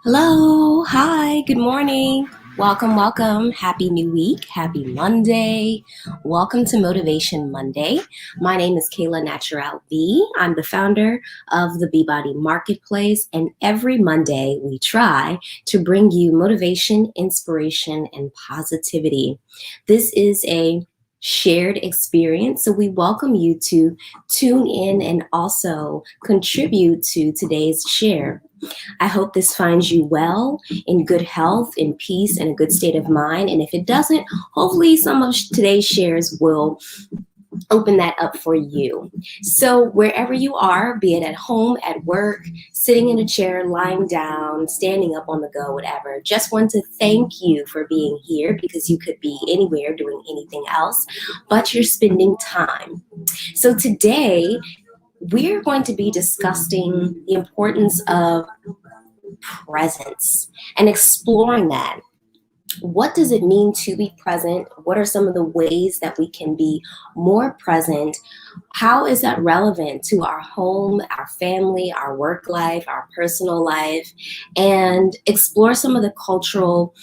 Hello, hi, good morning. Welcome. Happy new week. Happy Monday. Welcome to Motivation Monday. My name is Kayla Natural B. I'm the founder of the Beebody Marketplace, and every Monday we try to bring you motivation, inspiration, and positivity. This is a shared experience, so we welcome you to tune in and also contribute to today's share. I hope this finds you well, in good health, in peace, and a good state of mind. And if it doesn't, hopefully some of today's shares will open that up for you. So, wherever you are, be it at home, at work, sitting in a chair, lying down, standing up on the go, whatever, just want to thank you for being here because you could be anywhere doing anything else, but you're spending time. So, today, we're going to be discussing the importance of presence and exploring that. What does it mean to be present? What are some of the ways that we can be more present? How is that relevant to our home, our family, our work life, our personal life? And explore some of the cultural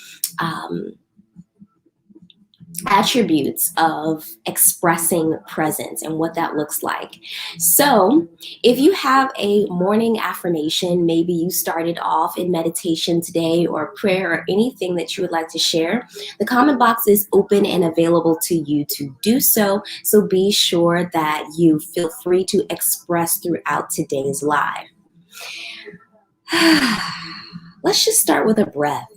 attributes of expressing presence and what that looks like. So, if you have a morning affirmation, maybe you started off in meditation today or prayer or anything that you would like to share, the comment box is open and available to you to do so. So, be sure that you feel free to express throughout today's live. Let's just start with a breath.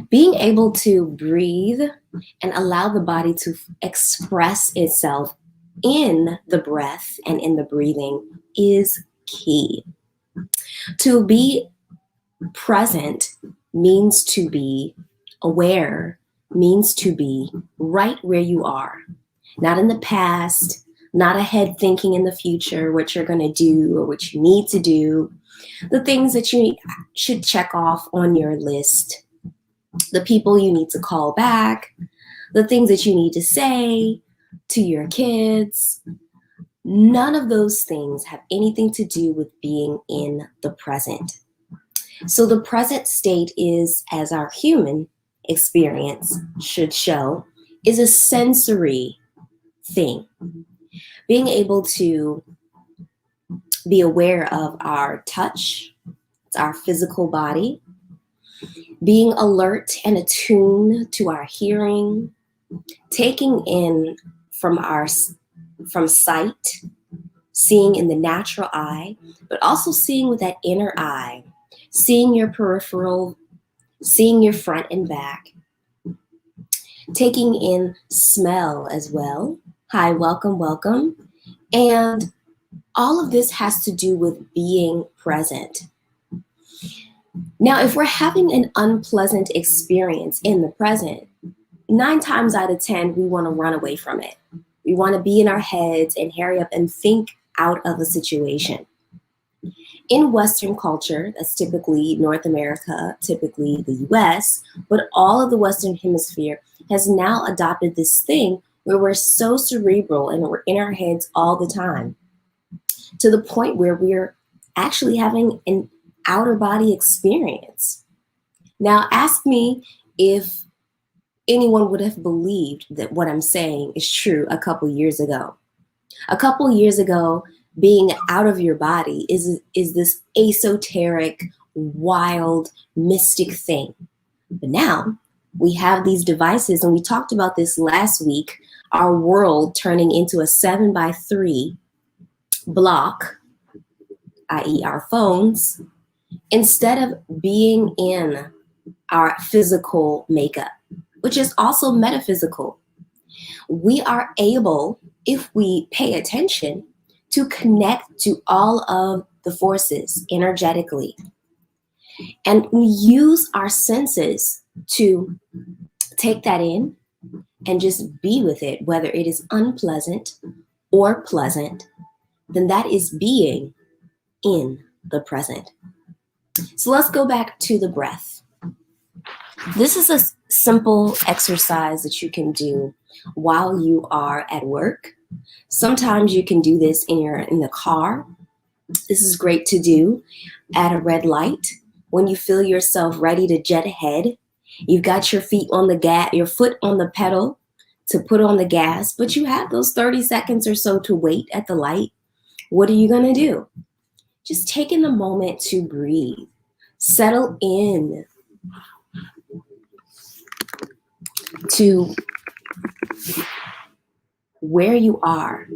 Being able to breathe and allow the body to express itself in the breath and in the breathing is key. To be present means to be aware, means to be right where you are, not in the past, not ahead thinking in the future, what you're going to do or what you need to do, the things that you should check off on your list, the people you need to call back, the things that you need to say to your kids. None of those things have anything to do with being in the present. So the present state is, as our human experience should show, is a sensory thing. Being able to be aware of our touch, our physical body, being alert and attuned to our hearing, taking in from sight, seeing in the natural eye, but also seeing with that inner eye, seeing your peripheral, seeing your front and back, taking in smell as well. Hi, welcome. And all of this has to do with being present. Now, if we're having an unpleasant experience in the present, 9 times out of 10, we want to run away from it. We want to be in our heads and hurry up and think out of a situation. In Western culture, that's typically North America, typically the US, but all of the Western Hemisphere has now adopted this thing where we're so cerebral and we're in our heads all the time, to the point where we're actually having an outer body experience. Now, ask me if anyone would have believed that what I'm saying is true a couple years ago. A couple years ago, being out of your body is this esoteric, wild, mystic thing. But now we have these devices, and we talked about this last week, our world turning into a 7x3 block, i.e. our phones, instead of being in our physical makeup, which is also metaphysical. We are able, if we pay attention, to connect to all of the forces energetically. And we use our senses to take that in and just be with it, whether it is unpleasant or pleasant, then that is being in the present. So let's go back to the breath. This is a simple exercise that you can do while you are at work, Sometimes you can do this in the car. This is great to do at a red light when you feel yourself ready to jet ahead. You've got your feet on the gas, your foot on the pedal to put on the gas, but you have those 30 seconds or so to wait at the light. What are you going to do? Just taking a moment to breathe. Settle in to where you are.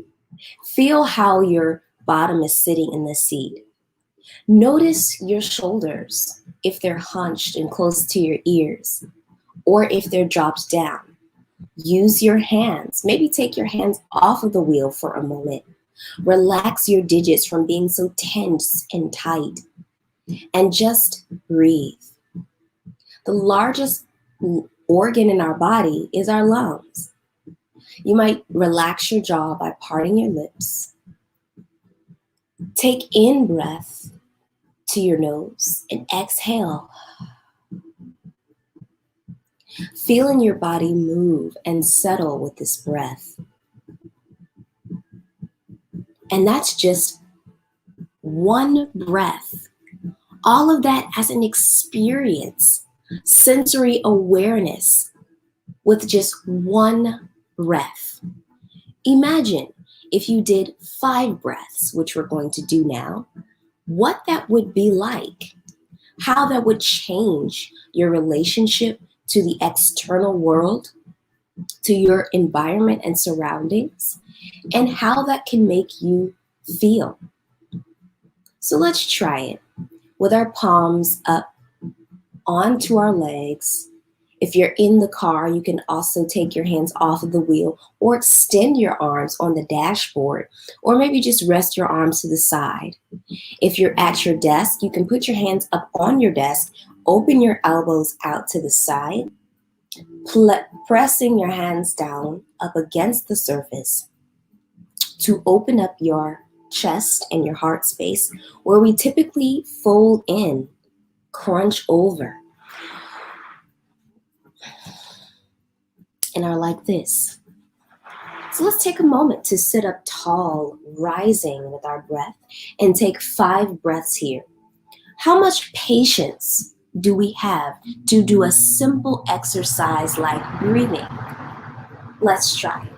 Feel how your bottom is sitting in the seat. Notice your shoulders, if they're hunched and close to your ears, or if they're dropped down. Use your hands. Maybe take your hands off of the wheel for a moment. Relax your digits from being so tense and tight. And just breathe. The largest organ in our body is our lungs. You might relax your jaw by parting your lips. Take in breath to your nose and exhale. Feeling your body move and settle with this breath. And that's just one breath. All of that as an experience, sensory awareness with just one breath. Imagine if you did 5 breaths, which we're going to do now, what that would be like, how that would change your relationship to the external world, to your environment and surroundings, and how that can make you feel. So let's try it with our palms up onto our legs. If you're in the car, you can also take your hands off of the wheel or extend your arms on the dashboard, or maybe just rest your arms to the side. If you're at your desk, you can put your hands up on your desk, open your elbows out to the side, pressing your hands down up against the surface to open up your chest and your heart space, where we typically fold in, crunch over, and are like this. So let's take a moment to sit up tall, rising with our breath, and take 5 breaths here. How much patience do we have to do a simple exercise like breathing? Let's try it.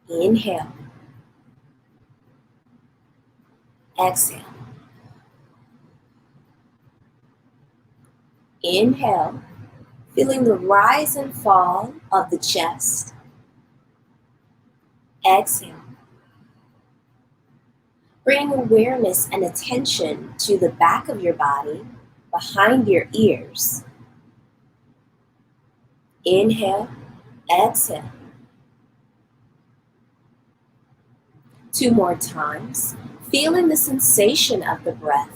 Inhale. Exhale. Inhale, feeling the rise and fall of the chest. Exhale. Bring awareness and attention to the back of your body, behind your ears. Inhale, exhale. 2 more times, feeling the sensation of the breath.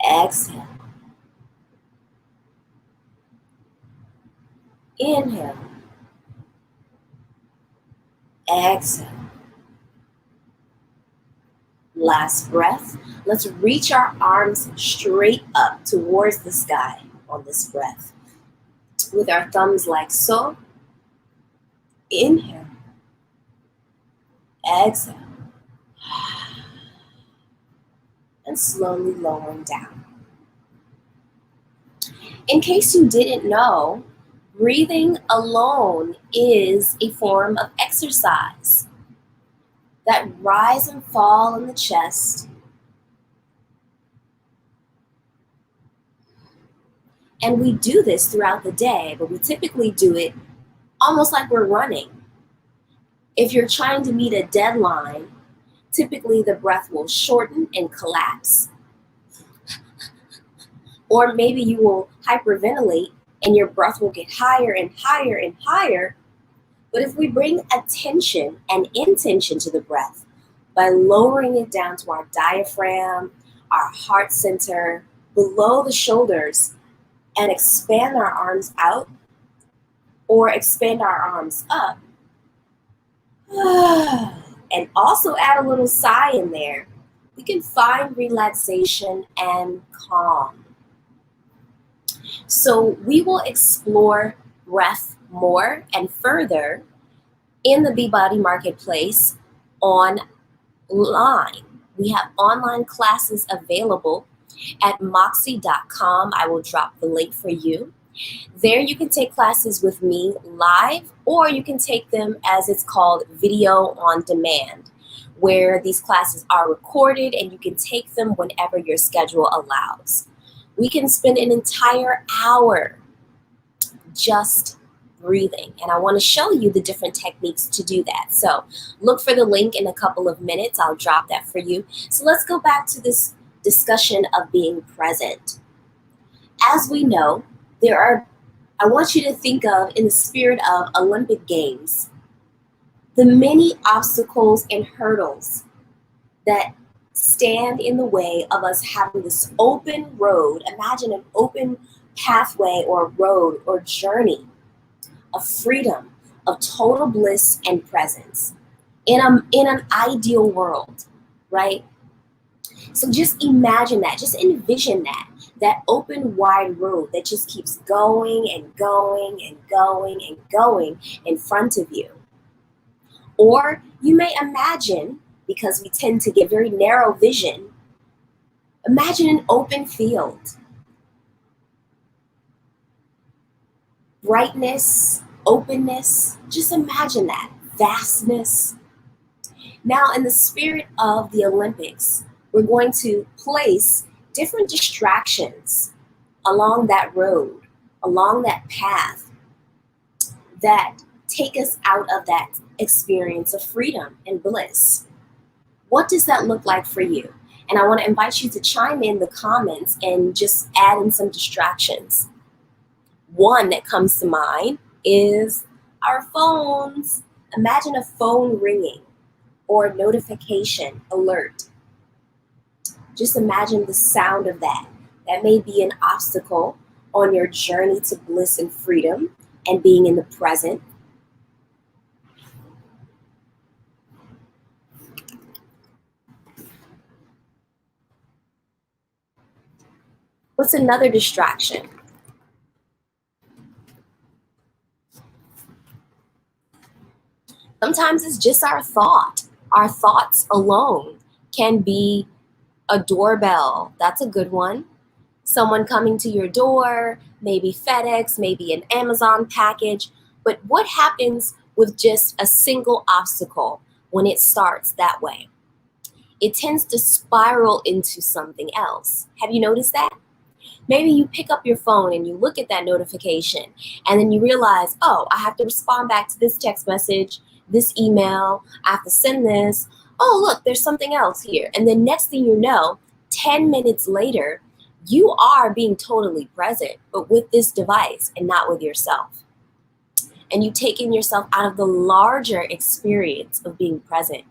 Exhale. Inhale. Exhale. Last breath. Let's reach our arms straight up towards the sky on this breath, with our thumbs like so. Inhale. Exhale. And slowly lowering down. In case you didn't know, breathing alone is a form of exercise. That rise and fall in the chest. And we do this throughout the day, but we typically do it almost like we're running. If you're trying to meet a deadline, typically the breath will shorten and collapse. Or maybe you will hyperventilate and your breath will get higher and higher and higher. But if we bring attention and intention to the breath by lowering it down to our diaphragm, our heart center, below the shoulders, and expand our arms out or expand our arms up, and also add a little sigh in there, we can find relaxation and calm. So we will explore breath more and further in the Beachbody Marketplace online. We have online classes available at moxie.com. I will drop the link for you. There you can take classes with me live, or you can take them as it's called video on demand, where these classes are recorded and you can take them whenever your schedule allows. We can spend an entire hour just breathing, and I want to show you the different techniques to do that. So look for the link in a couple of minutes. I'll drop that for you. So let's go back to this discussion of being present. As we know, I want you to think of, in the spirit of Olympic Games, the many obstacles and hurdles that stand in the way of us having this open road. Imagine an open pathway or road or journey of freedom, of total bliss and presence in an ideal world, right? So just imagine that, just envision that open wide road that just keeps going and going and going and going in front of you. Or you may imagine, because we tend to get very narrow vision, imagine an open field. Brightness, openness, just imagine that. Vastness. Now, in the spirit of the Olympics, we're going to place different distractions along that road, along that path, that take us out of that experience of freedom and bliss. What does that look like for you? And I want to invite you to chime in the comments and just add in some distractions. One that comes to mind is our phones. Imagine a phone ringing or a notification alert. Just imagine the sound of that. That may be an obstacle on your journey to bliss and freedom and being in the present. What's another distraction? Sometimes it's just our thought. Our thoughts alone can be a doorbell. That's a good one. Someone coming to your door, maybe FedEx, maybe an Amazon package. But what happens with just a single obstacle when it starts that way? It tends to spiral into something else. Have you noticed that? Maybe you pick up your phone and you look at that notification and then you realize, oh, I have to respond back to this text message, this email, I have to send this. Oh, look, there's something else here. And then next thing you know, 10 minutes later, you are being totally present, but with this device and not with yourself. And you've taken yourself out of the larger experience of being present.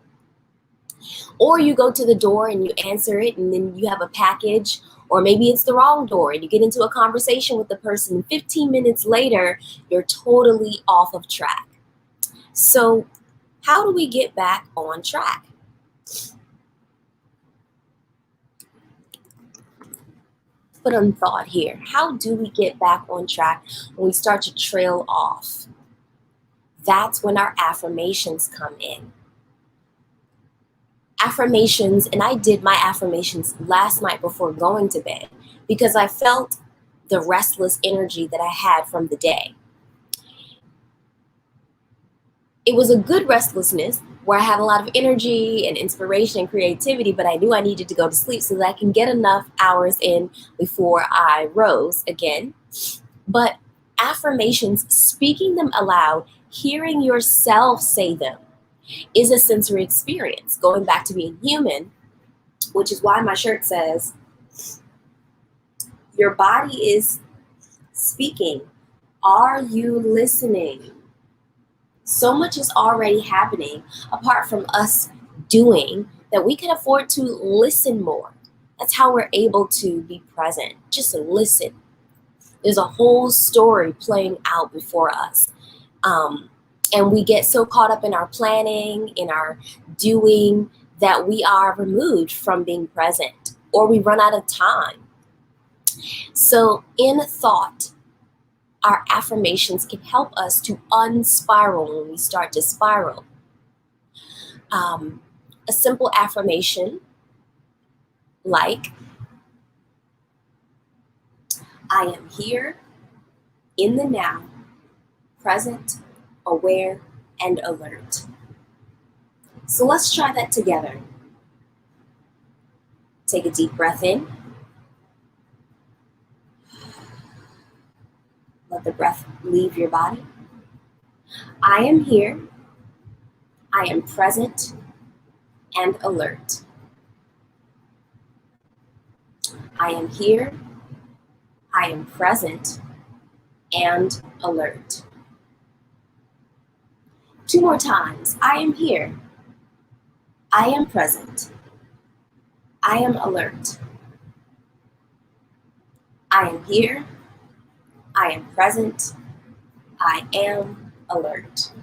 Or you go to the door and you answer it, and then you have a package, or maybe it's the wrong door and you get into a conversation with the person. 15 minutes later, you're totally off of track. So how do we get back on track? Put on thought here. How do we get back on track when we start to trail off? That's when our affirmations come in. Affirmations, and I did my affirmations last night before going to bed because I felt the restless energy that I had from the day. It was a good restlessness where I had a lot of energy and inspiration and creativity, but I knew I needed to go to sleep so that I can get enough hours in before I rose again. But affirmations, speaking them aloud, hearing yourself say them, is a sensory experience. Going back to being human, which is why my shirt says, your body is speaking. Are you listening? So much is already happening apart from us doing that we can afford to listen more. That's how we're able to be present. Just listen. There's a whole story playing out before us. And we get so caught up in our planning, in our doing, that we are removed from being present, or we run out of time. So in thought, our affirmations can help us to unspiral when we start to spiral. A simple affirmation like, I am here in the now, present, aware, and alert. So let's try that together. Take a deep breath in. Let the breath leave your body. I am here. I am present and alert. I am here. I am present and alert. 2 more times. I am here. I am present. I am alert. I am here. I am present. I am alert.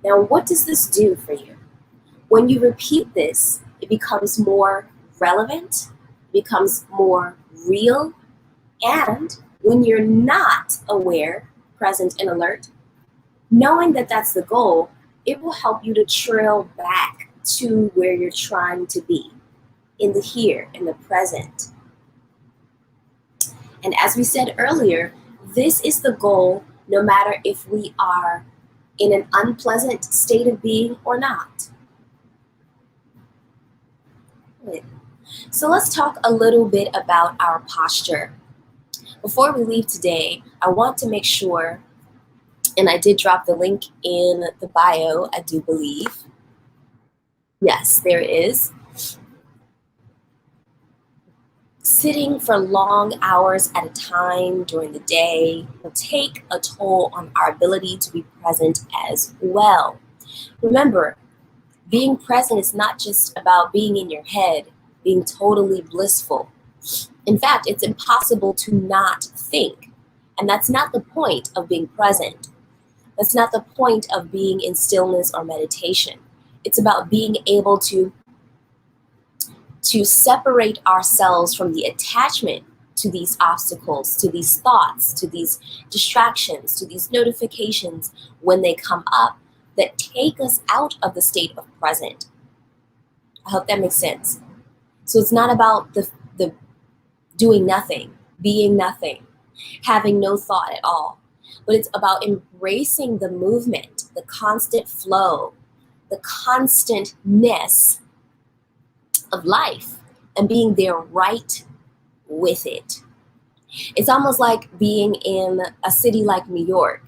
Now, what does this do for you? When you repeat this, it becomes more relevant, it becomes more real, and when you're not aware, present, and alert, knowing that that's the goal, it will help you to trail back to where you're trying to be, in the here, in the present. And as we said earlier, this is the goal no matter if we are in an unpleasant state of being or not. So let's talk a little bit about our posture. Before we leave today, I want to make sure, and I did drop the link in the bio, I do believe. Yes, there it is. Sitting for long hours at a time during the day will take a toll on our ability to be present as well. Remember, being present is not just about being in your head, being totally blissful. In fact, it's impossible to not think. And that's not the point of being present. That's not the point of being in stillness or meditation. It's about being able to separate ourselves from the attachment to these obstacles, to these thoughts, to these distractions, to these notifications when they come up that take us out of the state of present. I hope that makes sense. So it's not about the doing nothing, being nothing, having no thought at all, but it's about embracing the movement, the constant flow, the constantness of life, and being there right with it. It's almost like being in a city like New York.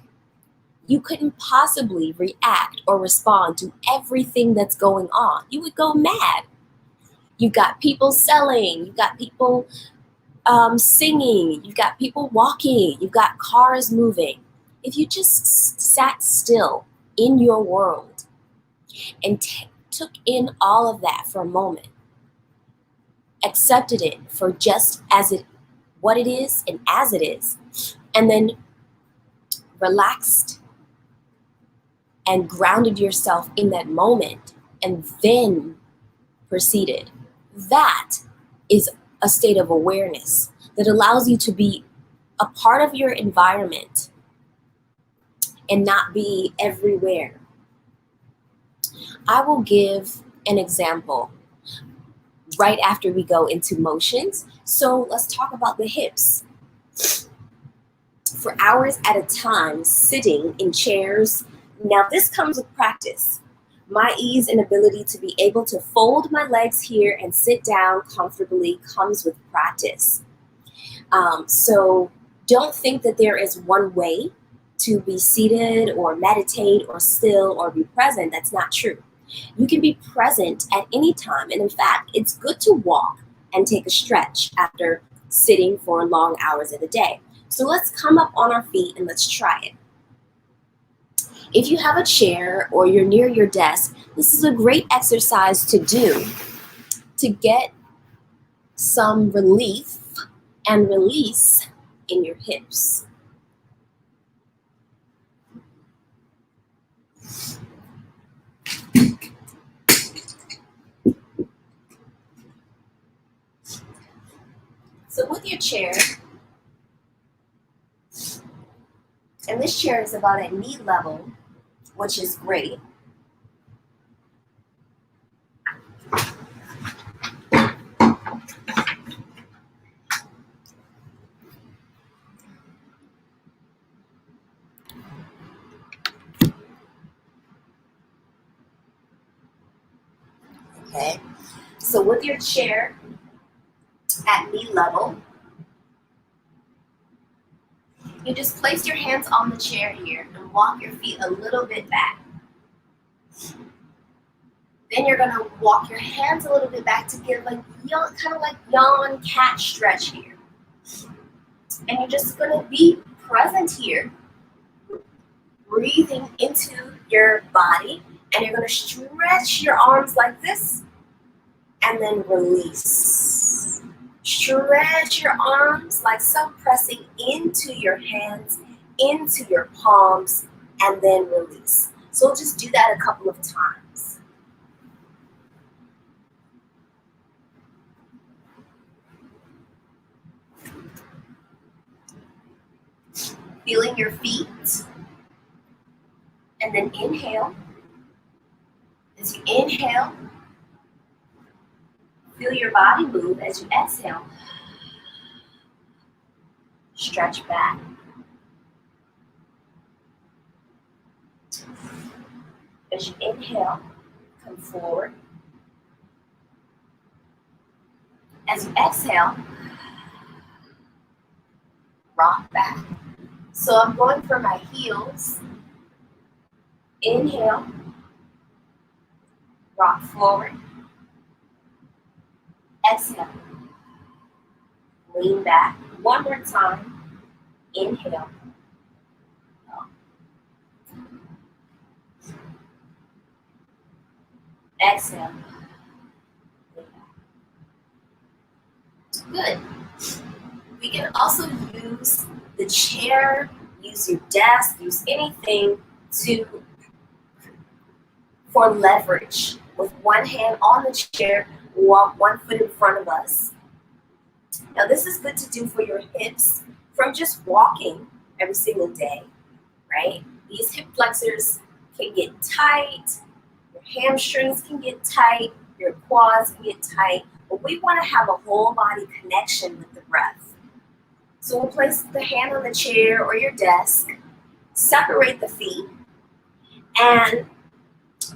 You couldn't possibly react or respond to everything that's going on. You would go mad. You've got people selling, you've got people singing, you've got people walking, you've got cars moving. If you just sat still in your world and took in all of that for a moment, accepted it for just as it, what it is and as it is, and then relaxed and grounded yourself in that moment and then proceeded, that is a state of awareness that allows you to be a part of your environment and not be everywhere. I will give an example right after we go into motions. So let's talk about the hips. For hours at a time, sitting in chairs. Now this comes with practice. My ease and ability to be able to fold my legs here and sit down comfortably comes with practice. So don't think that there is one way to be seated or meditate or still or be present. That's not true. You can be present at any time. And in fact, it's good to walk and take a stretch after sitting for long hours of the day. So let's come up on our feet and let's try it. If you have a chair or you're near your desk, this is a great exercise to do to get some relief and release in your hips. So with your chair, and this chair is about at knee level, which is great. Okay, so with your chair at knee level, you just place your hands on the chair here and walk your feet a little bit back. Then you're gonna walk your hands a little bit back to give like kind of like yawn cat stretch here. And you're just gonna be present here, breathing into your body, and you're gonna stretch your arms like this, and then release. Stretch your arms like so, pressing into your hands, into your palms, and then release. So we'll just do that a couple of times. Feeling your feet, and then inhale. As you inhale, feel your body move. As you exhale, stretch back. As you inhale, come forward. As you exhale, rock back. So I'm going for my heels. Inhale, rock forward. Exhale, lean back. One more time. Inhale. Exhale. Good. We can also use the chair, use your desk, use anything for leverage. With one hand on the chair, walk one foot in front of us. Now this is good to do for your hips from just walking every single day, right? These hip flexors can get tight, your hamstrings can get tight, your quads can get tight, but we want to have a whole body connection with the breath. So we'll place the hand on the chair or your desk, separate the feet, and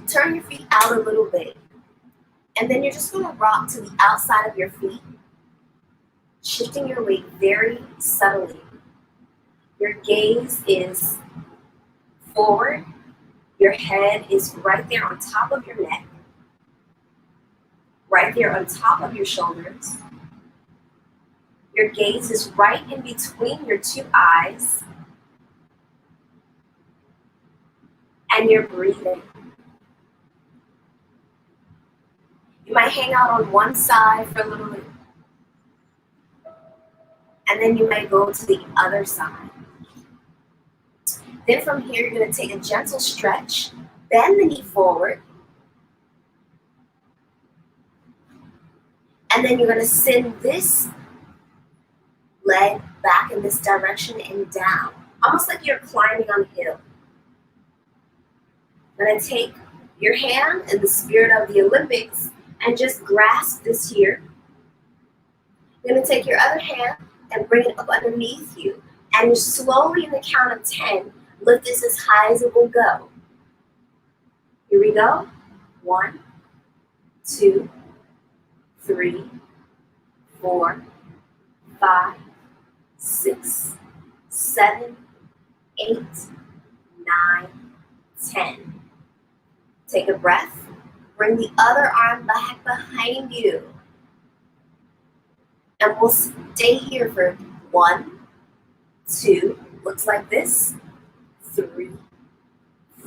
turn your feet out a little bit. And then you're just going to rock to the outside of your feet, shifting your weight very subtly. Your gaze is forward. Your head is right there on top of your neck, right there on top of your shoulders. Your gaze is right in between your two eyes. And you're breathing. You might hang out on one side for a little bit. And then you may go to the other side. Then from here, you're going to take a gentle stretch. Bend the knee forward. And then you're going to send this leg back in this direction and down. Almost like you're climbing on a hill. You're going to take your hand in the spirit of the Olympics and just grasp this here. You're going to take your other hand and bring it up underneath you. And slowly, in the count of 10, lift this as high as it will go. Here we go. 1, 2, 3, 4, 5, 6, 7, 8, 9, 10. Take a breath. Bring the other arm back behind you. And we'll stay here for 1, 2, looks like this, 3,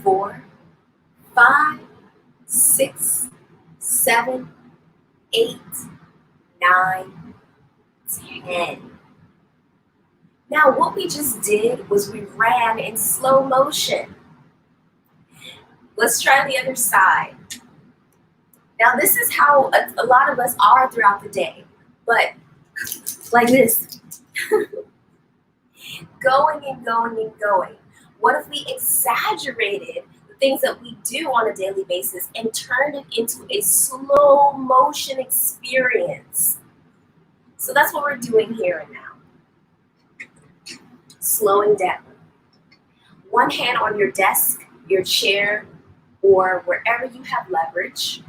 4, 5, 6, 7, 8, 9, 10. Now what we just did was we ran in slow motion. Let's try the other side. Now this is how a lot of us are throughout the day, but like this. Going and going and going. What if we exaggerated the things that we do on a daily basis and turned it into a slow motion experience? So that's what we're doing here and now. Slowing down. One hand on your desk, your chair, or wherever you have leverage.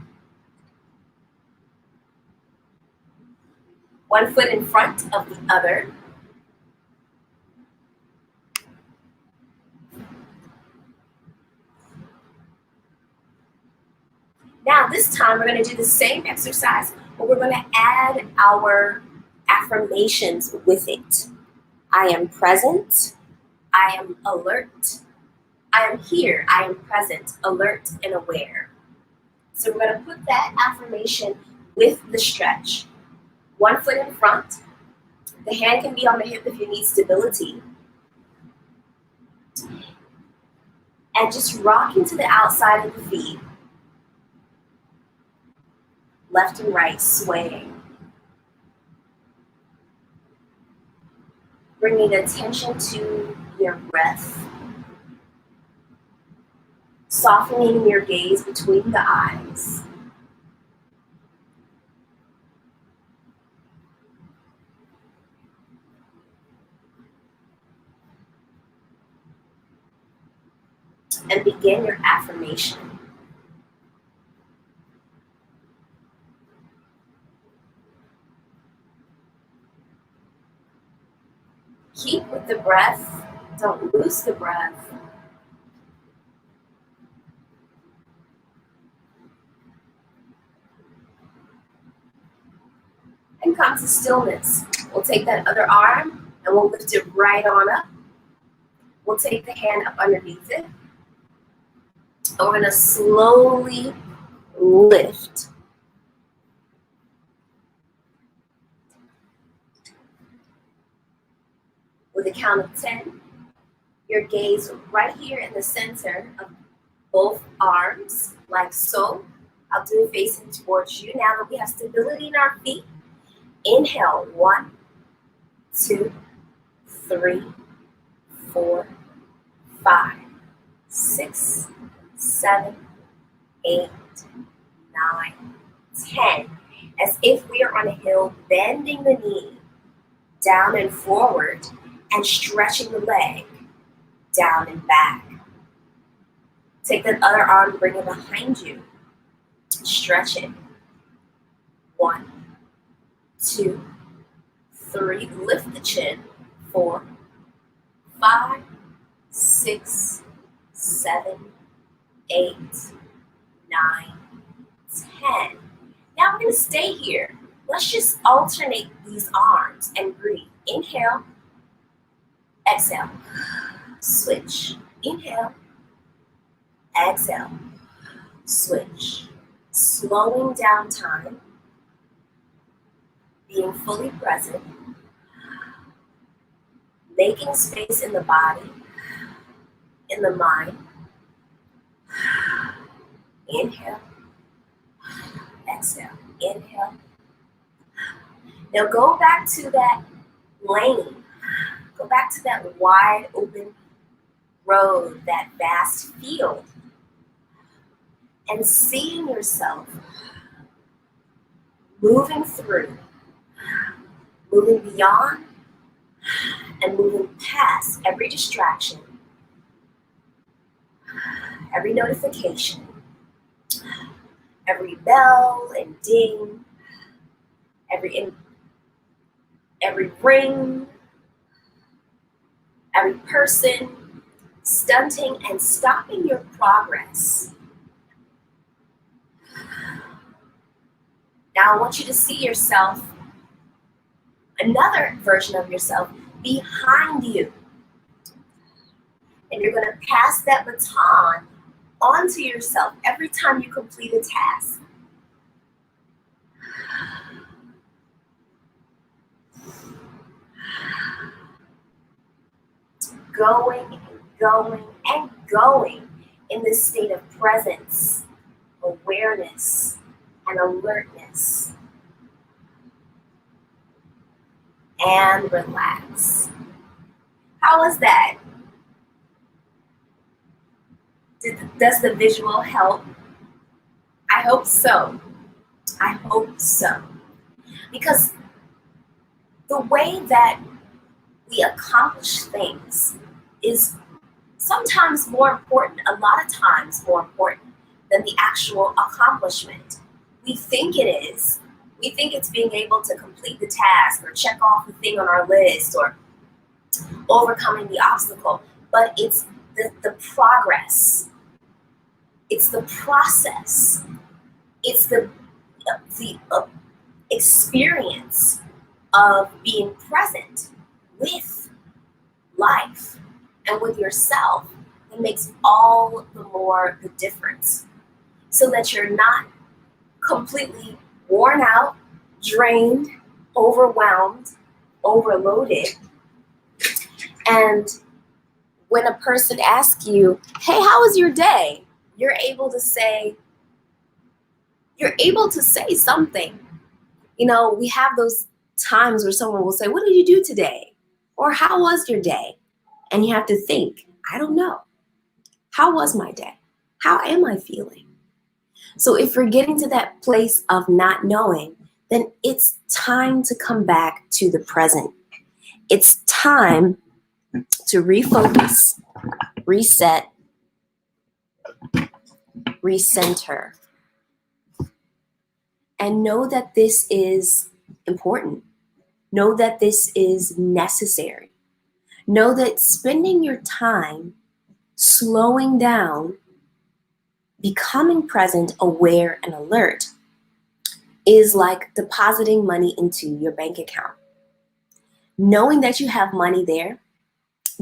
One foot in front of the other. Now this time we're going to do the same exercise, but we're going to add our affirmations with it. I am present. I am alert. I am here. I am present, alert, and aware. So we're going to put that affirmation with the stretch. One foot in front. The hand can be on the hip if you need stability. And just rocking to the outside of the feet. Left and right, swaying. Bringing attention to your breath. Softening your gaze between the eyes. And begin your affirmation. Keep with the breath. Don't lose the breath. And come to stillness. We'll take that other arm and we'll lift it right on up. We'll take the hand up underneath it. And we're going to slowly lift. With a count of 10, your gaze right here in the center of both arms, like so. I'll do it facing towards you. Now that we have stability in our feet, inhale, 1, 2, 3, 4, 5, 6, 7, 8, 9, 10. As if we are on a hill, bending the knee down and forward and stretching the leg down and back. Take that other arm, bring it behind you. Stretch it. 1, 2, 3. Lift the chin. 4, 5, 6, 7, 8, 9, 10. Now we're going to stay here. Let's just alternate these arms and breathe. Inhale. Exhale. Switch. Inhale. Exhale. Switch. Slowing down time. Being fully present. Making space in the body, in the mind. Inhale. Exhale. Inhale. Now go back to that lane. Go back to that wide open road, that vast field. And seeing yourself moving through, moving beyond, and moving past every distraction, every notification, every bell and ding, every ring, every person, stunting and stopping your progress. Now I want you to see yourself, another version of yourself, behind you. And you're going to pass that baton onto yourself every time you complete a task. Going and going and going in this state of presence, awareness, and alertness. and relax. How was that? Does the visual help? I hope so. I hope so. Because the way that we accomplish things is sometimes more important, a lot of times more important than the actual accomplishment. We think it is. We think it's being able to complete the task or check off the thing on our list or overcoming the obstacle, but it's the progress. It's the process. It's the experience of being present with life and with yourself that makes all the more the difference, so that you're not completely worn out, drained, overwhelmed, overloaded. And when a person asks you, hey, how was your day? You're able to say something. You know, we have those times where someone will say, what did you do today? Or how was your day? And you have to think, I don't know. How was my day? How am I feeling? So if we're getting to that place of not knowing, then it's time to come back to the present. It's time to refocus, reset, recenter, and know that this is important. Know that this is necessary. Know that spending your time slowing down, becoming present, aware, and alert is like depositing money into your bank account. Knowing that you have money there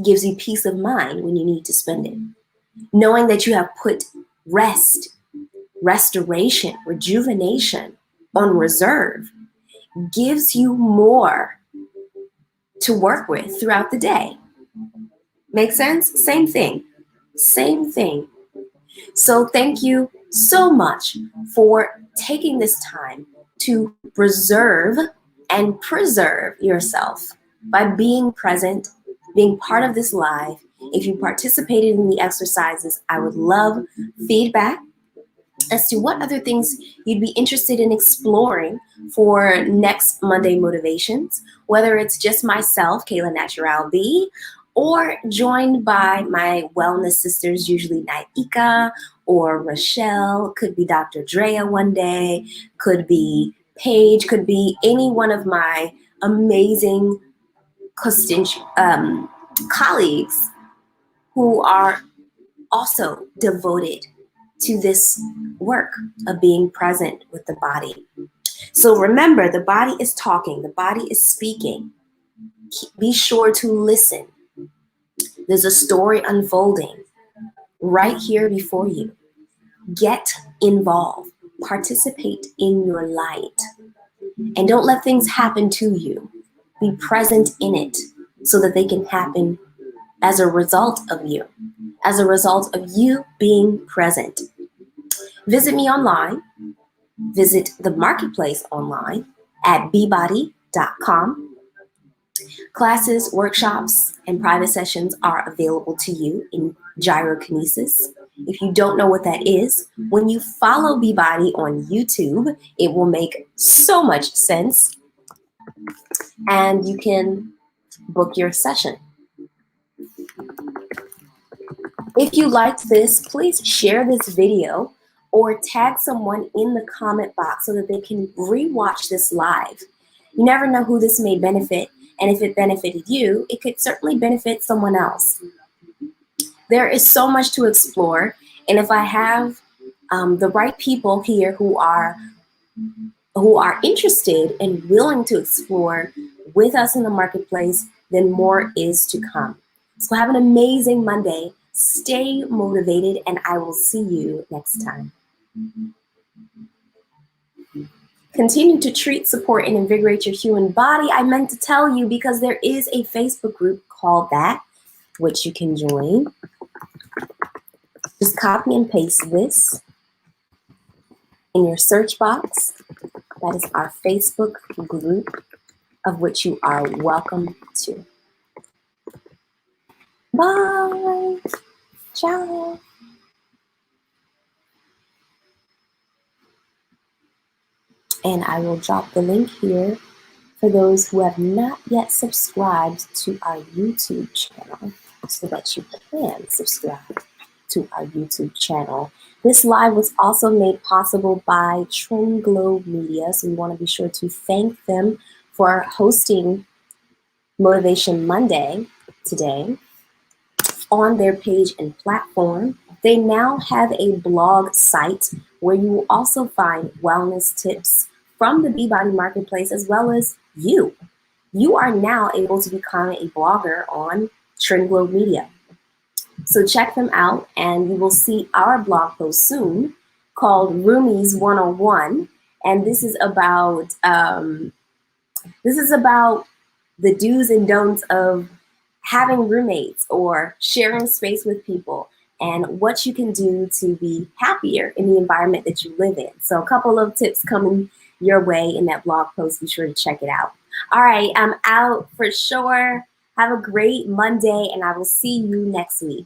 gives you peace of mind when you need to spend it. Knowing that you have put rest, restoration, rejuvenation on reserve gives you more to work with throughout the day. Make sense? Same thing. Same thing. So thank you so much for taking this time to reserve and preserve yourself by being present, being part of this live. If you participated in the exercises, I would love feedback as to what other things you'd be interested in exploring for next Monday Motivations, whether it's just myself, Kayla Natural B, or joined by my wellness sisters, usually Naika or Rochelle, could be Dr. Drea one day, could be Paige, could be any one of my amazing colleagues who are also devoted to this work of being present with the body. So remember, the body is talking, the body is speaking. Be sure to listen. There's a story unfolding right here before you. Get involved, participate in your light, and don't let things happen to you. Be present in it so that they can happen as a result of you, as a result of you being present. Visit me online. Visit the marketplace online at beebody.com. Classes, workshops, and private sessions are available to you in gyrokinesis. If you don't know what that is, when you follow Beebody on YouTube, it will make so much sense, and you can book your session. If you liked this, please share this video or tag someone in the comment box so that they can rewatch this live. You never know who this may benefit, and if it benefited you, it could certainly benefit someone else. There is so much to explore, and if I have the right people here who are interested and willing to explore with us in the marketplace, then more is to come. So have an amazing Monday. Stay motivated, and I will see you next time. Continue to treat, support, and invigorate your human body. I meant to tell you because there is a Facebook group called that, which you can join. Just copy and paste this in your search box. That is our Facebook group. of which you are welcome to. Bye. Ciao. And I will drop the link here for those who have not yet subscribed to our YouTube channel, so that you can subscribe to our YouTube channel. This live was also made possible by Trendglow Media, so we want to be sure to thank them for hosting Motivation Monday today on their page and platform. They now have a blog site where you will also find wellness tips from the Beachbody Marketplace, as well as you. You are now able to become a blogger on Trendglow Media. So check them out, and you will see our blog post soon called Roomies 101. And this is about the do's and don'ts of having roommates or sharing space with people, and what you can do to be happier in the environment that you live in. So a couple of tips coming your way in that blog post. Be sure to check it out. All right, I'm out for sure. Have a great Monday, and I will see you next week.